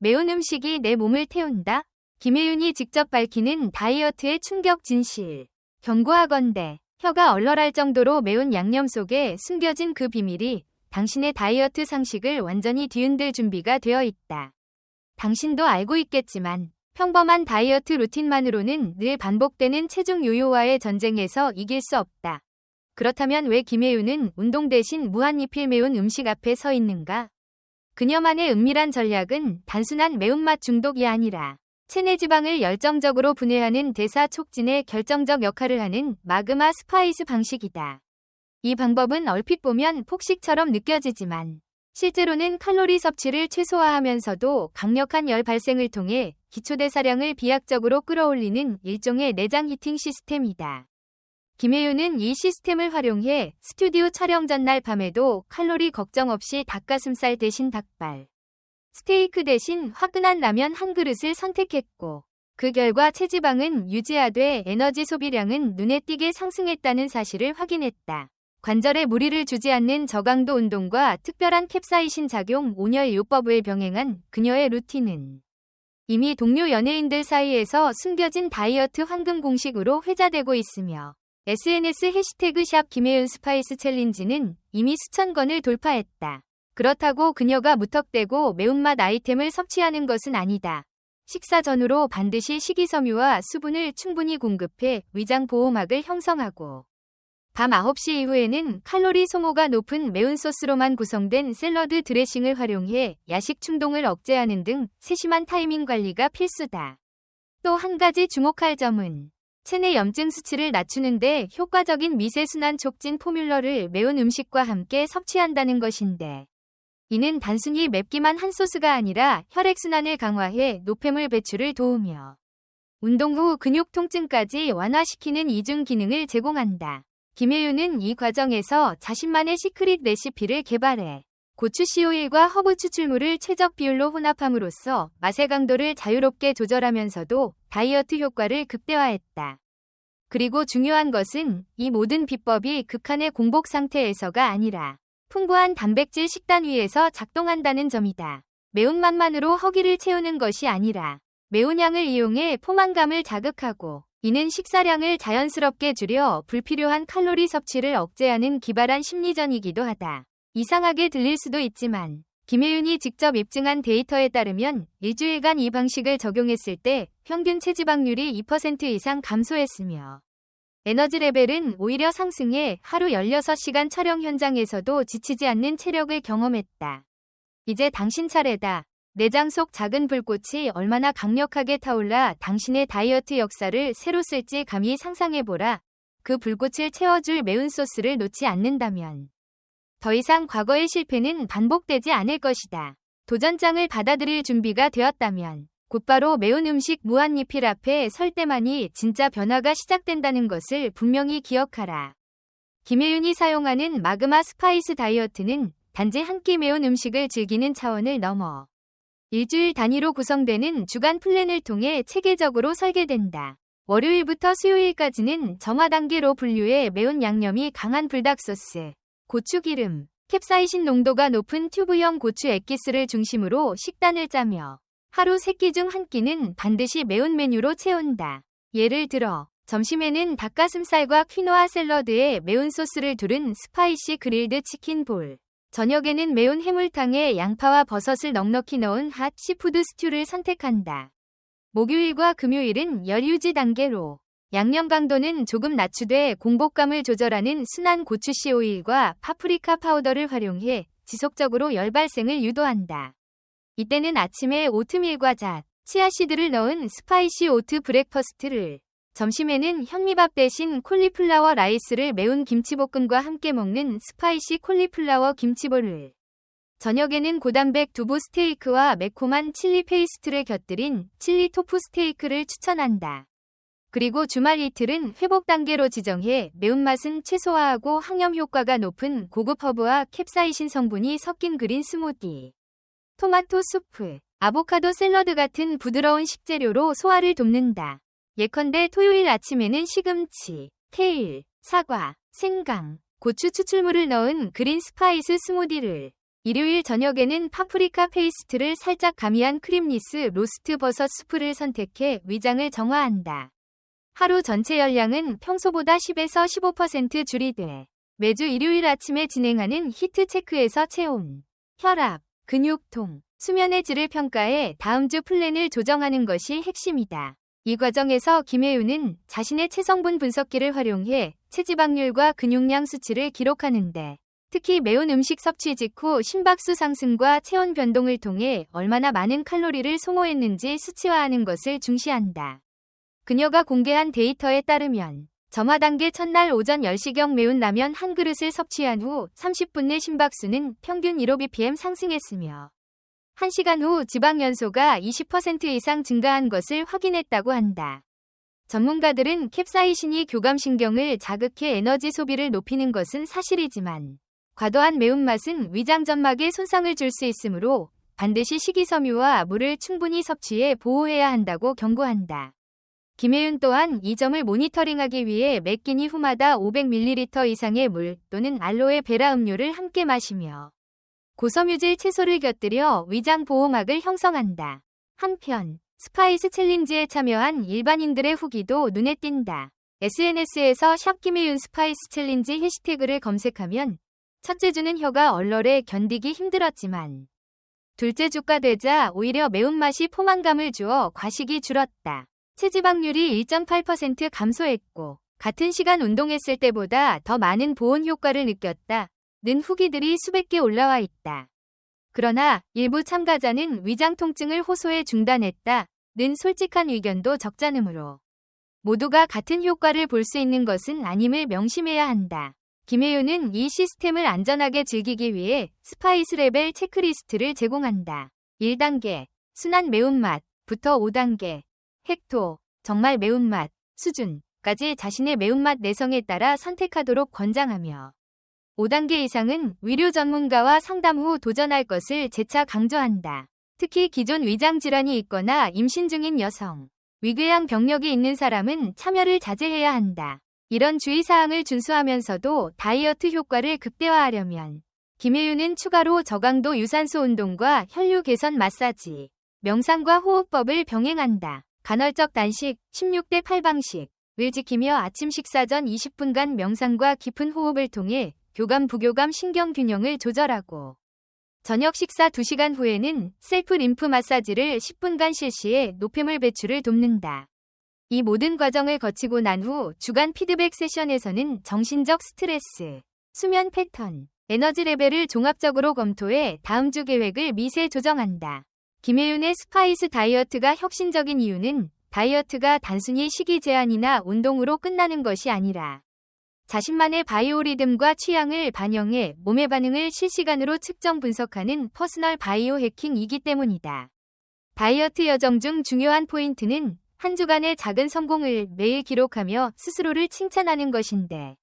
매운 음식이 내 몸을 태운다? 김혜윤이 직접 밝히는 다이어트의 충격 진실. 경고하건대 혀가 얼얼할 정도로 매운 양념 속에 숨겨진 그 비밀이 당신의 다이어트 상식을 완전히 뒤흔들 준비가 되어 있다. 당신도 알고 있겠지만 평범한 다이어트 루틴만으로는 늘 반복되는 체중 요요와의 전쟁에서 이길 수 없다. 그렇다면 왜 김혜윤은 운동 대신 무한리필 매운 음식 앞에 서 있는가? 그녀만의 은밀한 전략은 단순한 매운맛 중독이 아니라 체내 지방을 열정적으로 분해하는 대사 촉진에 결정적 역할을 하는 마그마 스파이스 방식이다. 이 방법은 얼핏 보면 폭식처럼 느껴지지만 실제로는 칼로리 섭취를 최소화하면서도 강력한 열 발생을 통해 기초대사량을 비약적으로 끌어올리는 일종의 내장 히팅 시스템이다. 김혜윤은 이 시스템을 활용해 스튜디오 촬영 전날 밤에도 칼로리 걱정 없이 닭가슴살 대신 닭발, 스테이크 대신 화끈한 라면 한 그릇을 선택했고, 그 결과 체지방은 유지하되 에너지 소비량은 눈에 띄게 상승했다는 사실을 확인했다. 관절에 무리를 주지 않는 저강도 운동과 특별한 캡사이신 작용 온열 요법을 병행한 그녀의 루틴은 이미 동료 연예인들 사이에서 숨겨진 다이어트 황금 공식으로 회자되고 있으며 SNS 해시태그 샵 김혜윤 스파이스 챌린지는 이미 수천 건을 돌파했다. 그렇다고 그녀가 무턱대고 매운맛 아이템을 섭취하는 것은 아니다. 식사 전후로 반드시 식이섬유와 수분을 충분히 공급해 위장 보호막을 형성하고 밤 9시 이후에는 칼로리 소모가 높은 매운 소스로만 구성된 샐러드 드레싱을 활용해 야식 충동을 억제하는 등 세심한 타이밍 관리가 필수다. 또 한 가지 주목할 점은 체내 염증 수치를 낮추는데 효과적인 미세순환 촉진 포뮬러를 매운 음식과 함께 섭취한다는 것인데, 이는 단순히 맵기만 한 소스가 아니라 혈액순환을 강화해 노폐물 배출을 도우며 운동 후 근육 통증까지 완화시키는 이중 기능을 제공한다. 김혜윤은 이 과정에서 자신만의 시크릿 레시피를 개발해 고추 씨오일과 허브 추출물을 최적 비율로 혼합함으로써 맛의 강도를 자유롭게 조절하면서도 다이어트 효과를 극대화했다. 그리고 중요한 것은 이 모든 비법이 극한의 공복 상태에서가 아니라 풍부한 단백질 식단 위에서 작동한다는 점이다. 매운맛만으로 허기를 채우는 것이 아니라 매운 양을 이용해 포만감을 자극하고 이는 식사량을 자연스럽게 줄여 불필요한 칼로리 섭취를 억제하는 기발한 심리전이기도 하다. 이상하게 들릴 수도 있지만 김혜윤이 직접 입증한 데이터에 따르면 일주일간 이 방식을 적용했을 때 평균 체지방률이 2% 이상 감소했으며 에너지 레벨은 오히려 상승해 하루 16시간 촬영 현장에서도 지치지 않는 체력을 경험했다. 이제 당신 차례다. 내장 속 작은 불꽃이 얼마나 강력하게 타올라 당신의 다이어트 역사를 새로 쓸지 감히 상상해보라. 그 불꽃을 채워줄 매운 소스를 놓지 않는다면 더 이상 과거의 실패는 반복되지 않을 것이다. 도전장을 받아들일 준비가 되었다면 곧바로 매운 음식 무한리필 앞에 설 때만이 진짜 변화가 시작된다는 것을 분명히 기억하라. 김혜윤이 사용하는 마그마 스파이스 다이어트는 단지 한 끼 매운 음식을 즐기는 차원을 넘어 일주일 단위로 구성되는 주간 플랜을 통해 체계적으로 설계된다. 월요일부터 수요일까지는 점화 단계로 분류해 매운 양념이 강한 불닭소스, 고추기름, 캡사이신 농도가 높은 튜브형 고추 액기스를 중심으로 식단을 짜며 하루 3끼 중 1끼는 반드시 매운 메뉴로 채운다. 예를 들어 점심에는 닭가슴살과 퀴노아 샐러드에 매운 소스를 두른 스파이시 그릴드 치킨 볼, 저녁에는 매운 해물탕에 양파와 버섯을 넉넉히 넣은 핫 시푸드 스튜를 선택한다. 목요일과 금요일은 열 유지 단계로 양념 강도는 조금 낮추되 공복감을 조절하는 순한 고추 씨 오일과 파프리카 파우더를 활용해 지속적으로 열 발생을 유도한다. 이때는 아침에 오트밀과 잣, 치아씨드를 넣은 스파이시 오트 브렉퍼스트를, 점심에는 현미밥 대신 콜리플라워 라이스를 매운 김치볶음과 함께 먹는 스파이시 콜리플라워 김치볼을, 저녁에는 고단백 두부 스테이크와 매콤한 칠리 페이스트를 곁들인 칠리 토fu 스테이크를 추천한다. 그리고 주말 이틀은 회복 단계로 지정해 매운맛은 최소화하고 항염 효과가 높은 고급 허브와 캡사이신 성분이 섞인 그린 스무디, 토마토 수프, 아보카도 샐러드 같은 부드러운 식재료로 소화를 돕는다. 예컨대 토요일 아침에는 시금치, 케일, 사과, 생강, 고추 추출물을 넣은 그린 스파이스 스무디를, 일요일 저녁에는 파프리카 페이스트를 살짝 가미한 크림리스 로스트 버섯 수프를 선택해 위장을 정화한다. 하루 전체 열량은 평소보다 10에서 15% 줄이되 매주 일요일 아침에 진행하는 히트 체크에서 체온, 혈압, 근육통, 수면의 질을 평가해 다음 주 플랜을 조정하는 것이 핵심이다. 이 과정에서 김혜윤은 자신의 체성분 분석기를 활용해 체지방률과 근육량 수치를 기록하는데 특히 매운 음식 섭취 직후 심박수 상승과 체온 변동을 통해 얼마나 많은 칼로리를 소모했는지 수치화하는 것을 중시한다. 그녀가 공개한 데이터에 따르면 점화 단계 첫날 오전 10시경 매운 라면 한 그릇을 섭취한 후 30분 내 심박수는 평균 15bpm 상승했으며 1시간 후 지방 연소가 20% 이상 증가한 것을 확인했다고 한다. 전문가들은 캡사이신이 교감신경을 자극해 에너지 소비를 높이는 것은 사실이지만 과도한 매운맛은 위장 점막에 손상을 줄 수 있으므로 반드시 식이섬유와 물을 충분히 섭취해 보호해야 한다고 경고한다. 김혜윤 또한 이 점을 모니터링하기 위해 매 끼니 후마다 500ml 이상의 물 또는 알로에 베라 음료를 함께 마시며 고섬유질 채소를 곁들여 위장 보호막을 형성한다. 한편 스파이스 챌린지에 참여한 일반인들의 후기도 눈에 띈다. SNS에서 샵 김혜윤 스파이스 챌린지 해시태그를 검색하면 첫째 주는 혀가 얼얼해 견디기 힘들었지만 둘째 주가 되자 오히려 매운맛이 포만감을 주어 과식이 줄었다. 체지방률이 1.8% 감소했고 같은 시간 운동했을 때보다 더 많은 보온 효과를 느꼈다. 는 후기들이 수백 개 올라와 있다. 그러나 일부 참가자는 위장 통증을 호소해 중단했다. 는 솔직한 의견도 적잖으므로 모두가 같은 효과를 볼 수 있는 것은 아님을 명심해야 한다. 김혜윤은 이 시스템을 안전하게 즐기기 위해 스파이스 레벨 체크리스트를 제공한다. 1단계 순한 매운맛부터 5단계 헥토 정말 매운맛 수준까지 자신의 매운맛 내성에 따라 선택하도록 권장하며 5단계 이상은 의료 전문가와 상담 후 도전할 것을 재차 강조한다. 특히 기존 위장 질환이 있거나 임신 중인 여성, 위궤양 병력이 있는 사람은 참여를 자제해야 한다. 이런 주의사항을 준수하면서도 다이어트 효과를 극대화하려면 김혜윤은 추가로 저강도 유산소 운동과 혈류 개선 마사지, 명상과 호흡법을 병행한다. 간헐적 단식 16대8 방식을 지키며 아침 식사 전 20분간 명상과 깊은 호흡을 통해 교감 부교감 신경 균형을 조절하고 저녁 식사 2시간 후에는 셀프 림프 마사지를 10분간 실시해 노폐물 배출을 돕는다. 이 모든 과정을 거치고 난 후 주간 피드백 세션에서는 정신적 스트레스, 수면 패턴, 에너지 레벨을 종합적으로 검토해 다음 주 계획을 미세 조정한다. 김혜윤의 스파이스 다이어트가 혁신적인 이유는 다이어트가 단순히 식이 제한이나 운동으로 끝나는 것이 아니라 자신만의 바이오리듬과 취향을 반영해 몸의 반응을 실시간으로 측정 분석하는 퍼스널 바이오 해킹이기 때문이다. 다이어트 여정 중 중요한 포인트는 한 주간의 작은 성공을 매일 기록하며 스스로를 칭찬하는 것인데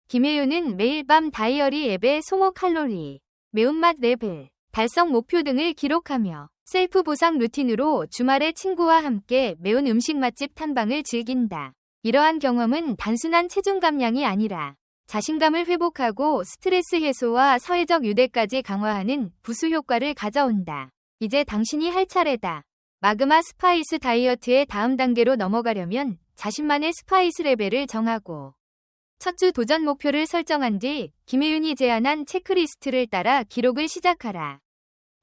김혜윤은 매일 밤 다이어리 앱에 소모 칼로리, 매운맛 레벨, 달성 목표 등을 기록하며 셀프 보상 루틴으로 주말에 친구와 함께 매운 음식 맛집 탐방을 즐긴다. 이러한 경험은 단순한 체중 감량이 아니라 자신감을 회복하고 스트레스 해소와 사회적 유대까지 강화하는 부수 효과를 가져온다. 이제 당신이 할 차례다. 마그마 스파이스 다이어트의 다음 단계로 넘어가려면 자신만의 스파이스 레벨을 정하고 첫 주 도전 목표를 설정한 뒤 김혜윤이 제안한 체크리스트를 따라 기록을 시작하라.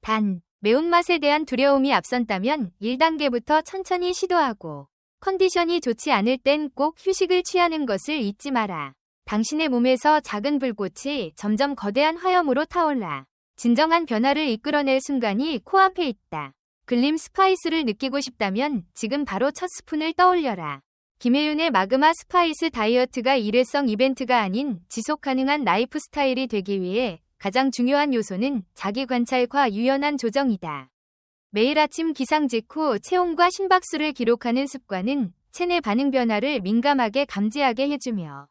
단, 매운맛에 대한 두려움이 앞선다면 1단계부터 천천히 시도하고 컨디션이 좋지 않을 땐 꼭 휴식을 취하는 것을 잊지 마라. 당신의 몸에서 작은 불꽃이 점점 거대한 화염으로 타올라 진정한 변화를 이끌어낼 순간이 코앞에 있다. 글림 스파이스를 느끼고 싶다면 지금 바로 첫 스푼을 떠올려라. 김혜윤의 마그마 스파이스 다이어트가 일회성 이벤트가 아닌 지속 가능한 라이프 스타일이 되기 위해 가장 중요한 요소는 자기 관찰과 유연한 조정이다. 매일 아침 기상 직후 체온과 심박수를 기록하는 습관은 체내 반응 변화를 민감하게 감지하게 해주며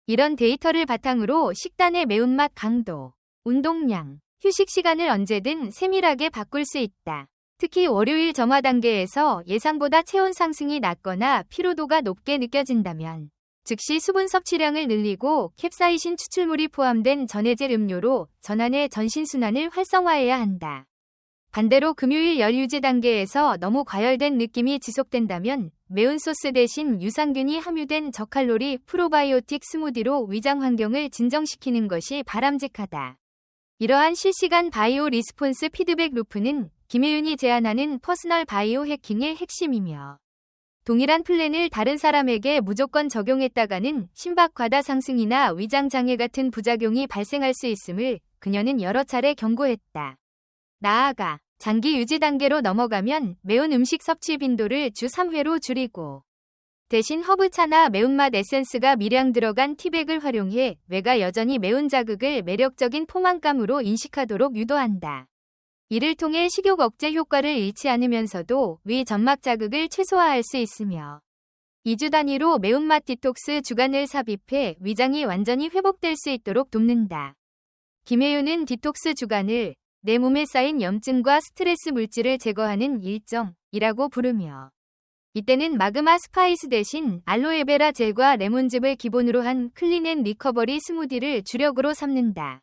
이런 데이터를 바탕으로 식단의 매운맛 강도, 운동량, 휴식 시간을 언제든 세밀하게 바꿀 수 있다. 특히 월요일 점화 단계에서 예상보다 체온 상승이 낮거나 피로도가 높게 느껴진다면 즉시 수분 섭취량을 늘리고 캡사이신 추출물이 포함된 전해질 음료로 전환해 전신순환을 활성화해야 한다. 반대로 금요일 열 유지 단계에서 너무 과열된 느낌이 지속된다면 매운 소스 대신 유산균이 함유된 저칼로리 프로바이오틱 스무디로 위장 환경을 진정시키는 것이 바람직하다. 이러한 실시간 바이오 리스폰스 피드백 루프는 김혜윤이 제안하는 퍼스널 바이오 해킹의 핵심이며 동일한 플랜을 다른 사람에게 무조건 적용했다가는 심박 과다 상승이나 위장 장애 같은 부작용이 발생할 수 있음을 그녀는 여러 차례 경고했다. 나아가 장기 유지 단계로 넘어가면 매운 음식 섭취 빈도를 주 3회로 줄이고 대신 허브차나 매운맛 에센스가 미량 들어간 티백을 활용해 뇌가 여전히 매운 자극을 매력적인 포만감으로 인식하도록 유도한다. 이를 통해 식욕 억제 효과를 잃지 않으면서도 위 점막 자극을 최소화할 수 있으며 2주 단위로 매운맛 디톡스 주간을 삽입해 위장이 완전히 회복될 수 있도록 돕는다. 김혜윤은 디톡스 주간을 내 몸에 쌓인 염증과 스트레스 물질을 제거하는 일정이라고 부르며 이때는 마그마 스파이스 대신 알로에베라 젤과 레몬즙을 기본으로 한 클린 앤 리커버리 스무디를 주력으로 삼는다.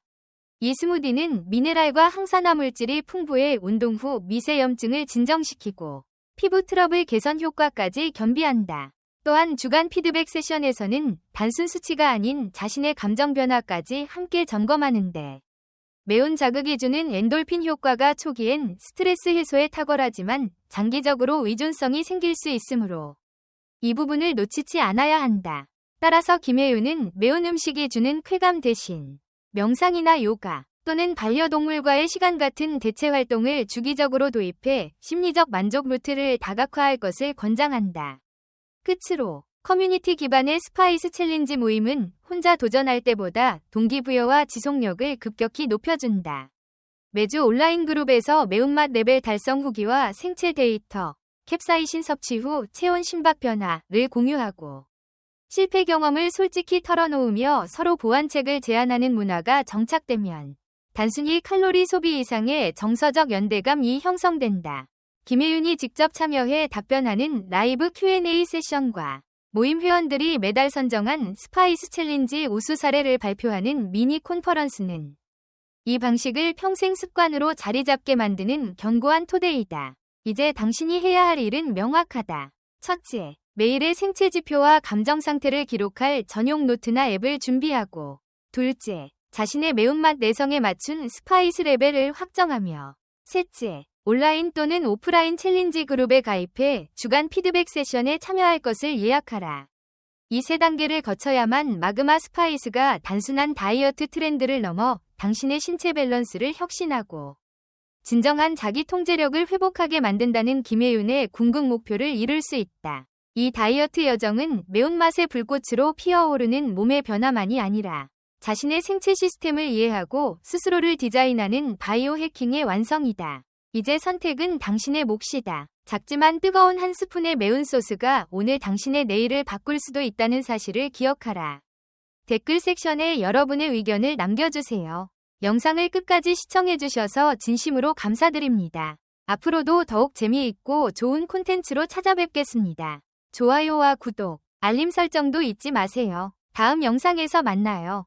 이 스무디는 미네랄과 항산화 물질이 풍부해 운동 후 미세 염증을 진정시키고 피부 트러블 개선 효과까지 겸비한다. 또한 주간 피드백 세션에서는 단순 수치가 아닌 자신의 감정 변화까지 함께 점검하는데 매운 자극이 주는 엔돌핀 효과가 초기엔 스트레스 해소에 탁월하지만 장기적으로 의존성이 생길 수 있으므로 이 부분을 놓치지 않아야 한다. 따라서 김혜윤은 매운 음식이 주는 쾌감 대신 명상이나 요가 또는 반려동물과의 시간 같은 대체 활동을 주기적으로 도입해 심리적 만족 루트를 다각화할 것을 권장한다. 끝으로 커뮤니티 기반의 스파이스 챌린지 모임은 혼자 도전할 때보다 동기부여와 지속력을 급격히 높여준다. 매주 온라인 그룹에서 매운맛 레벨 달성 후기와 생체 데이터, 캡사이신 섭취 후 체온 심박 변화를 공유하고 실패 경험을 솔직히 털어놓으며 서로 보완책을 제안하는 문화가 정착되면 단순히 칼로리 소비 이상의 정서적 연대감이 형성된다. 김혜윤이 직접 참여해 답변하는 라이브 Q&A 세션과 모임 회원들이 매달 선정한 스파이스 챌린지 우수 사례를 발표하는 미니 콘퍼런스는 이 방식을 평생 습관으로 자리 잡게 만드는 견고한 토대이다. 이제 당신이 해야 할 일은 명확하다. 첫째, 매일의 생체 지표와 감정 상태를 기록할 전용 노트나 앱을 준비하고 둘째, 자신의 매운맛 내성에 맞춘 스파이스 레벨을 확정하며 셋째, 온라인 또는 오프라인 챌린지 그룹에 가입해 주간 피드백 세션에 참여할 것을 예약하라. 이 세 단계를 거쳐야만 마그마 스파이스가 단순한 다이어트 트렌드를 넘어 당신의 신체 밸런스를 혁신하고 진정한 자기 통제력을 회복하게 만든다는 김혜윤의 궁극 목표를 이룰 수 있다. 이 다이어트 여정은 매운맛의 불꽃으로 피어오르는 몸의 변화만이 아니라 자신의 생체 시스템을 이해하고 스스로를 디자인하는 바이오 해킹의 완성이다. 이제 선택은 당신의 몫이다. 작지만 뜨거운 한 스푼의 매운 소스가 오늘 당신의 내일을 바꿀 수도 있다는 사실을 기억하라. 댓글 섹션에 여러분의 의견을 남겨주세요. 영상을 끝까지 시청해주셔서 진심으로 감사드립니다. 앞으로도 더욱 재미있고 좋은 콘텐츠로 찾아뵙겠습니다. 좋아요와 구독, 알림 설정도 잊지 마세요. 다음 영상에서 만나요.